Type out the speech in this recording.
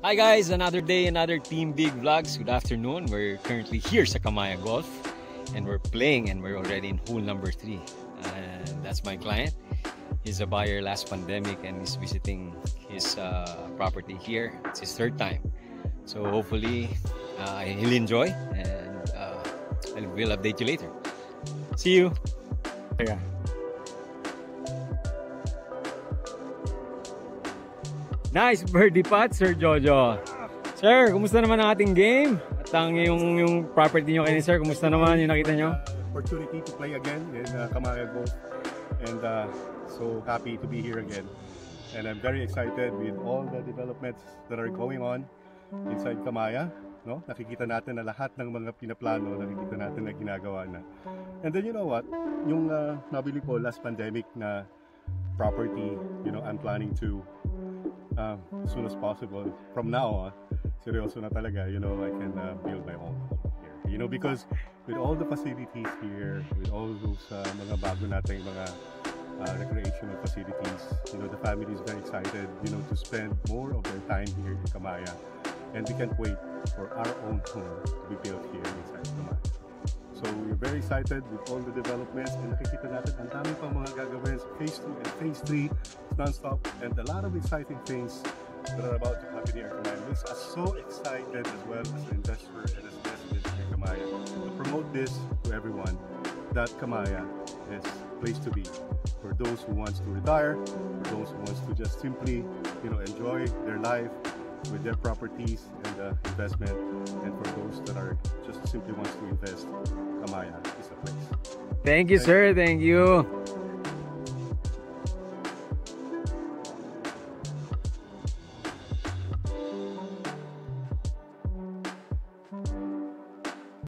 Hi guys, another day, another Team Big Vlogs. Good afternoon. We're currently here sa Kamaya Golf and we're playing and we're already in hole number 3. And that's my client. He's a buyer last pandemic and he's visiting his property here. It's his third time. So hopefully he'll enjoy and we'll update you later. See you. Yeah. Nice birdie putt, Sir Jojo. Sir, kumusta naman ang ating game? At ang yung property nyo kayo ni Sir, kumusta naman yung nakita nyo? Opportunity to play again in Kamaya Golf, and so happy to be here again. And I'm very excited with all the developments that are going on inside Kamaya. No? Nakikita natin na lahat ng mga pinaplano, nakikita natin na ginagawa na. And then you know what? Yung nabili ko last pandemic na property, you know, I'm planning to as soon as possible from now on, seryoso na talaga, you know, I can build my own here, you know, because with all the facilities here, with all those mga bago nating mga recreational facilities, you know, the family is very excited, you know, to spend more of their time here in Kamaya, and we can't wait for our own home to be built here inside Kamaya. So we're very excited with all the developments, and nakikita natin ang dami pang mga gagawin sa Phase 2 and Phase 3 non-stop, and a lot of exciting things that are about to happen here in Kamaya. Makes us so excited as well as an investor and as residents in Kamaya to promote this to everyone, that Kamaya is a place to be for those who wants to retire, those who wants to just simply, you know, enjoy their life with their properties and investment, and for those that are just simply wants to invest, Kamaya is a place. Thank you, sir. Thank you.